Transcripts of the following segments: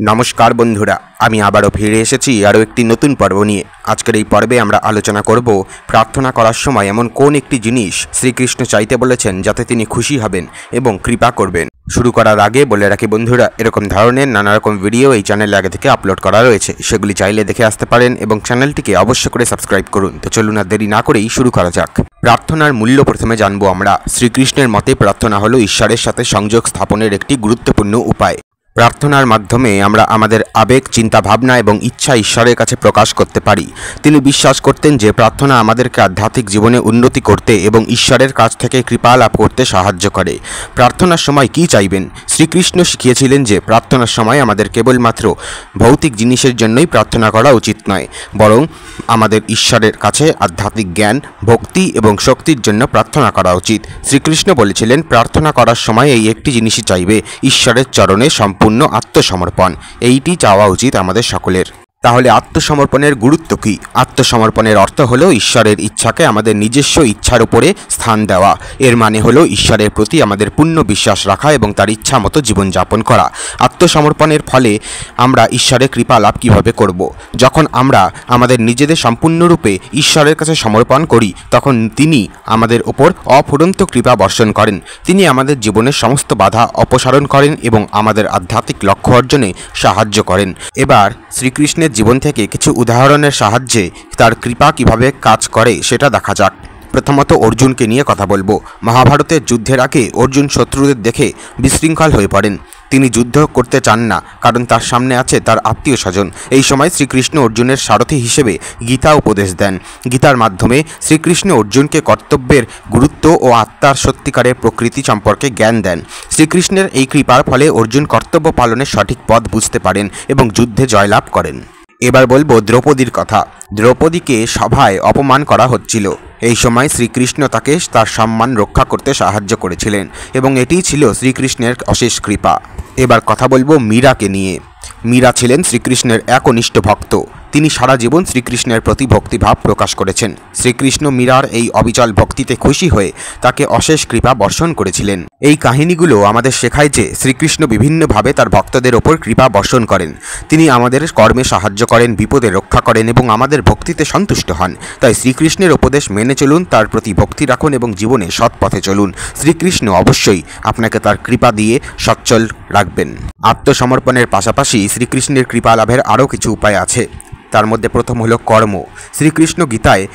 নমস্কার বন্ধুরা, আমি আবারও ফিরে এসেছি আরও একটি নতুন পর্ব নিয়ে। আজকের এই পর্বে আমরা আলোচনা করব প্রার্থনা করার সময় এমন কোন একটি জিনিস শ্রীকৃষ্ণ চাইতে বলেছেন যাতে তিনি খুশি হবেন এবং কৃপা করবেন। শুরু করার আগে বলে রাখি বন্ধুরা, এরকম ধরনের নানা রকম ভিডিও এই চ্যানেলে আগে থেকে আপলোড করা রয়েছে, সেগুলি চাইলে দেখে আসতে পারেন এবং চ্যানেলটিকে অবশ্য করে সাবস্ক্রাইব করুন। তো চলুন আর দেরি না করেই শুরু করা যাক। প্রার্থনার মূল্য প্রথমে জানবো আমরা। শ্রীকৃষ্ণের মতে প্রার্থনা হলো ঈশ্বরের সাথে সংযোগ স্থাপনের একটি গুরুত্বপূর্ণ উপায়। প্রার্থনার মাধ্যমে আমরা আমাদের আবেগ, চিন্তা, ভাবনা এবং ইচ্ছা ঈশ্বরের কাছে প্রকাশ করতে পারি। তিনি বিশ্বাস করতেন যে প্রার্থনা আমাদেরকে আধ্যাত্মিক জীবনে উন্নতি করতে এবং ঈশ্বরের কাছ থেকে কৃপা লাভ করতে সাহায্য করে। প্রার্থনার সময় কি চাইবেন? শ্রীকৃষ্ণ শিখিয়েছিলেন যে প্রার্থনার সময় আমাদের কেবলমাত্র ভৌতিক জিনিসের জন্যই প্রার্থনা করা উচিত নয়, বরং আমাদের ঈশ্বরের কাছে আধ্যাত্মিক জ্ঞান, ভক্তি এবং শক্তির জন্য প্রার্থনা করা উচিত। শ্রীকৃষ্ণ বলেছিলেন, প্রার্থনা করার সময় এই একটি জিনিসই চাইবে, ঈশ্বরের চরণে সম্পূর্ণ আত্মসমর্পণ। এইটি চাওয়া উচিত আমাদের সকলের। তাহলে আত্মসমর্পণের গুরুত্ব কী? আত্মসমর্পণের অর্থ হলো ঈশ্বরের ইচ্ছাকে আমাদের নিজস্ব ইচ্ছার উপরে স্থান দেওয়া। এর মানে হলো ঈশ্বরের প্রতি আমাদের পূর্ণ বিশ্বাস রাখা এবং তার ইচ্ছা মতো জীবনযাপন করা। আত্মসমর্পণের ফলে আমরা ঈশ্বরের কৃপা লাভ কীভাবে করব? যখন আমরা আমাদের নিজেদের সম্পূর্ণরূপে ঈশ্বরের কাছে সমর্পণ করি, তখন তিনি আমাদের ওপর অফুরন্ত কৃপা বর্ষণ করেন। তিনি আমাদের জীবনের সমস্ত বাধা অপসারণ করেন এবং আমাদের আধ্যাত্মিক লক্ষ্য অর্জনে সাহায্য করেন। এবার শ্রীকৃষ্ণের জীবন থেকে কিছু উদাহরণের সাহায্যে তার কৃপা কিভাবে কাজ করে সেটা দেখা যাক। প্রথমত অর্জুনকে নিয়ে কথা বলবো। মহাভারতের যুদ্ধের আগে অর্জুন শত্রুদের দেখে বিশৃঙ্খল হয়ে পড়েন। তিনি যুদ্ধ করতে চান না, কারণ তার সামনে আছে তার আত্মীয় স্বজন। এই সময় শ্রীকৃষ্ণ অর্জুনের সারথি হিসেবে গীতা উপদেশ দেন। গীতার মাধ্যমে শ্রীকৃষ্ণ অর্জুনকে কর্তব্যের গুরুত্ব ও আত্মার সত্যিকারের প্রকৃতি সম্পর্কে জ্ঞান দেন। শ্রীকৃষ্ণের এই কৃপার ফলে অর্জুন কর্তব্য পালনের সঠিক পথ বুঝতে পারেন এবং যুদ্ধে জয়লাভ করেন। এবার বলবো দ্রৌপদীর কথা। দ্রৌপদীকে সভায় অপমান করা হচ্ছিল। এই সময় শ্রীকৃষ্ণ তাকে তার সম্মান রক্ষা করতে সাহায্য করেছিলেন এবং এটিই ছিল শ্রীকৃষ্ণের অশেষ কৃপা। এবার কথা বলবো মীরাকে নিয়ে। মীরা ছিলেন শ্রীকৃষ্ণের একনিষ্ঠ ভক্ত। তিনি সারা জীবন শ্রীকৃষ্ণের প্রতি ভক্তিভাব প্রকাশ করেছেন। শ্রীকৃষ্ণ মীরার এই অবিচল ভক্তিতে খুশি হয়ে তাকে অশেষ কৃপা বর্ষণ করেছিলেন। এই কাহিনীগুলো আমাদের শেখায় যে শ্রীকৃষ্ণ বিভিন্নভাবে তার ভক্তদের ওপর কৃপা বর্ষণ করেন। তিনি আমাদের কর্মে সাহায্য করেন, বিপদে রক্ষা করেন এবং আমাদের ভক্তিতে সন্তুষ্ট হন। তাই শ্রীকৃষ্ণের উপদেশ মেনে চলুন, তার প্রতি ভক্তি রাখুন এবং জীবনে সৎ পথে চলুন। শ্রীকৃষ্ণ অবশ্যই আপনাকে তার কৃপা দিয়ে সচ্ছল রাখবেন। আত্মসমর্পণের পাশাপাশি শ্রীকৃষ্ণের কৃপা লাভের আরও কিছু উপায় আছে। তার মধ্যে প্রথম হলো কর্ম। শ্রীকৃষ্ণ গীতায়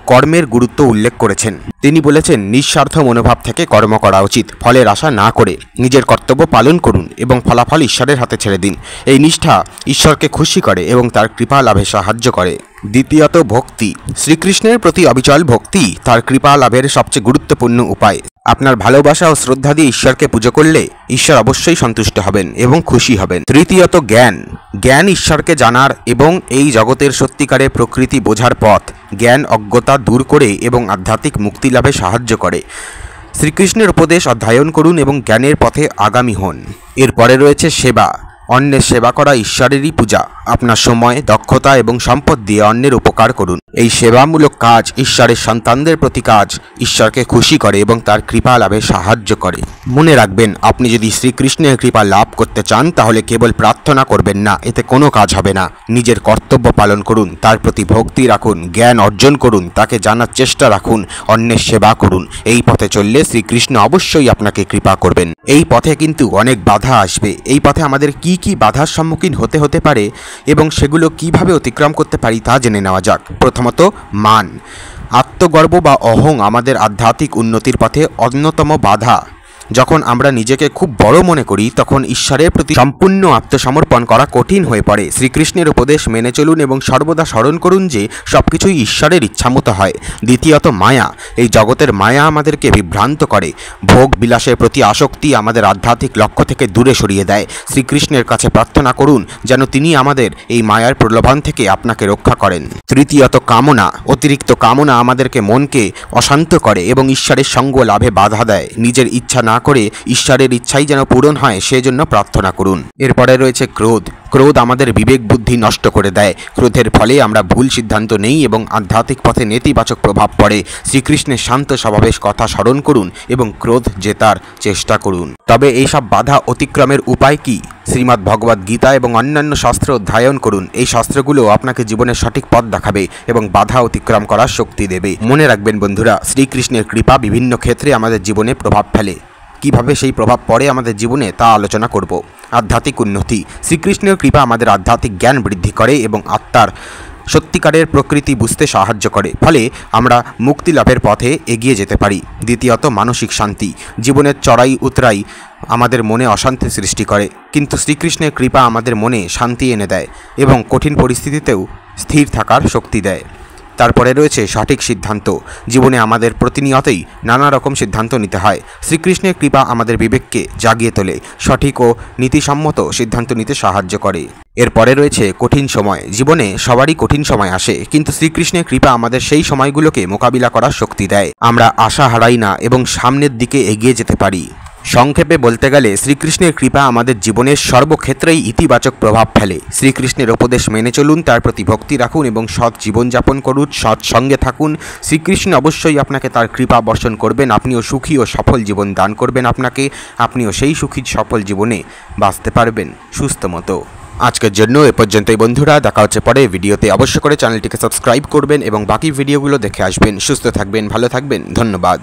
কর্মের গুরুত্ব উল্লেখ করেছেন। তিনি বলেছেন, নিঃস্বার্থ মনোভাব থেকে কর্ম করা উচিত। ফলের আশা না করে নিজের কর্তব্য পালন করুন এবং ফলাফল ঈশ্বরের হাতে ছেড়ে দিন। এই নিষ্ঠা ঈশ্বরকে খুশি করে এবং তার কৃপা লাভে সাহায্য করে। দ্বিতীয়ত ভক্তি। শ্রীকৃষ্ণের প্রতি অবিচল ভক্তি তার কৃপা লাভের সবচেয়ে গুরুত্বপূর্ণ উপায়। আপনার ভালোবাসা ও শ্রদ্ধা দিয়ে ঈশ্বরকে পুজো করলে ঈশ্বর অবশ্যই সন্তুষ্ট হবেন এবং খুশি হবেন। তৃতীয়ত জ্ঞান। জ্ঞান ঈশ্বরকে জানার এবং এই জগতের সত্যিকারের প্রকৃতি বোঝার পথ। জ্ঞান অজ্ঞতা দূর করে এবং আধ্যাত্মিক মুক্তি লাভে সাহায্য করে। শ্রীকৃষ্ণের উপদেশ অধ্যয়ন করুন এবং জ্ঞানের পথে আগামী হন। এরপরে রয়েছে সেবা। অন্যের সেবা করা ঈশ্বরেরই পূজা। আপনার সময়, দক্ষতা এবং সম্পদ দিয়ে অন্যের উপকার করুন। এই সেবামূলক কাজ ঈশ্বরের সন্তানদের প্রতি কাজ, ঈশ্বরকে খুশি করে এবং তার কৃপা লাভে সাহায্য করে। মনে রাখবেন, আপনি যদি শ্রীকৃষ্ণের কৃপা লাভ করতে চান তাহলে কেবল প্রার্থনা করবেন না, এতে কোনো কাজ হবে না। নিজের কর্তব্য পালন করুন, তার প্রতি ভক্তি রাখুন, জ্ঞান অর্জন করুন, তাকে জানার চেষ্টা রাখুন, অন্যের সেবা করুন। এই পথে চললে শ্রীকৃষ্ণ অবশ্যই আপনাকে কৃপা করবেন। এই পথে কিন্তু অনেক বাধা আসবে। এই পথে আমাদের কি কি বাধার সম্মুখীন হতে পারে এবং সেগুলো কিভাবে অতিক্রম করতে পারি তা জেনে নেওয়া যাক। প্রথমত মান। আত্মগর্ব বা অহং আমাদের আধ্যাত্মিক উন্নতির পথে অন্যতম বাধা। যখন আমরা নিজেকে খুব বড় মনে করি তখন ঈশ্বরের প্রতি সম্পূর্ণ আত্মসমর্পণ করা কঠিন হয়ে পড়ে। শ্রীকৃষ্ণের উপদেশ মেনে চলুন এবং সর্বদা স্মরণ করুন যে সবকিছুই ঈশ্বরের ইচ্ছামতো হয়। দ্বিতীয়ত মায়া। এই জগতের মায়া আমাদেরকে বিভ্রান্ত করে। ভোগ বিলাসের প্রতি আসক্তি আমাদের আধ্যাত্মিক লক্ষ্য থেকে দূরে সরিয়ে দেয়। শ্রীকৃষ্ণের কাছে প্রার্থনা করুন যেন তিনি আমাদের এই মায়ার প্রলোভন থেকে আপনাকে রক্ষা করেন। তৃতীয়ত কামনা। অতিরিক্ত কামনা আমাদেরকে মনকে অশান্ত করে এবং ঈশ্বরের সঙ্গ লাভে বাধা দেয়। নিজের ইচ্ছা না করে ঈশ্বরের ইচ্ছাই যেন পূরণ হয় সেজন্য প্রার্থনা করুন। এরপরে রয়েছে ক্রোধ। ক্রোধ আমাদের বিবেক বুদ্ধি নষ্ট করে দেয়। ক্রোধের ফলে আমরা ভুল সিদ্ধান্ত নেই এবং আধ্যাত্মিক পথে নেতিবাচক প্রভাব পড়ে। শ্রীকৃষ্ণের শান্ত স্বভাবের কথা স্মরণ করুন এবং ক্রোধ জেতার চেষ্টা করুন। তবে এইসব বাধা অতিক্রমের উপায় কি? শ্রীমদ্ ভগবদ গীতা এবং অন্যান্য শাস্ত্র অধ্যয়ন করুন। এই শাস্ত্রগুলো আপনাকে জীবনের সঠিক পথ দেখাবে এবং বাধা অতিক্রম করার শক্তি দেবে। মনে রাখবেন বন্ধুরা, শ্রীকৃষ্ণের কৃপা বিভিন্ন ক্ষেত্রে আমাদের জীবনে প্রভাব ফেলে। কিভাবে সেই প্রভাব পড়ে আমাদের জীবনে তা আলোচনা করব। আধ্যাত্মিক উন্নতি। শ্রীকৃষ্ণের কৃপা আমাদের আধ্যাত্মিক জ্ঞান বৃদ্ধি করে এবং আত্মার সত্যিকারের প্রকৃতি বুঝতে সাহায্য করে, ফলে আমরা মুক্তি লাভের পথে এগিয়ে যেতে পারি। দ্বিতীয়ত, মানসিক শান্তি। জীবনের চড়াই উতরাই আমাদের মনে অশান্তি সৃষ্টি করে, কিন্তু শ্রীকৃষ্ণের কৃপা আমাদের মনে শান্তি এনে দেয় এবং কঠিন পরিস্থিতিতেও স্থির থাকার শক্তি দেয়। তারপরে রয়েছে সঠিক সিদ্ধান্ত। জীবনে আমাদের প্রতিনিয়তই নানা রকম সিদ্ধান্ত নিতে হয়। শ্রীকৃষ্ণের কৃপা আমাদের বিবেককে জাগিয়ে তোলে, সঠিক ও নীতিসম্মত সিদ্ধান্ত নিতে সাহায্য করে। এরপরে রয়েছে কঠিন সময়। জীবনে সবারই কঠিন সময় আসে, কিন্তু শ্রীকৃষ্ণের কৃপা আমাদের সেই সময়গুলোকে মোকাবিলা করার শক্তি দেয়। আমরা আশা হারাই না এবং সামনের দিকে এগিয়ে যেতে পারি। সংক্ষেপে বলতে গেলে শ্রীকৃষ্ণের কৃপা আমাদের জীবনের সর্বক্ষেত্রেই ইতিবাচক প্রভাব ফেলে। শ্রীকৃষ্ণের উপদেশ মেনে চলুন, তার প্রতি ভক্তি রাখুন এবং সৎ জীবনযাপন করুন, সৎ সঙ্গে থাকুন। শ্রীকৃষ্ণ অবশ্যই আপনাকে তার কৃপা বর্ষণ করবেন। আপনিও সুখী ও সফল জীবন দান করবেন আপনাকে। আপনিও সেই সুখী সফল জীবনে বাঁচতে পারবেন সুস্থ মতো। আজকের জন্য এ পর্যন্তই বন্ধুরা, দেখা হচ্ছে পরে ভিডিওতে। অবশ্য করে চ্যানেলটিকে সাবস্ক্রাইব করবেন এবং বাকি ভিডিওগুলো দেখে আসবেন। সুস্থ থাকবেন, ভালো থাকবেন, ধন্যবাদ।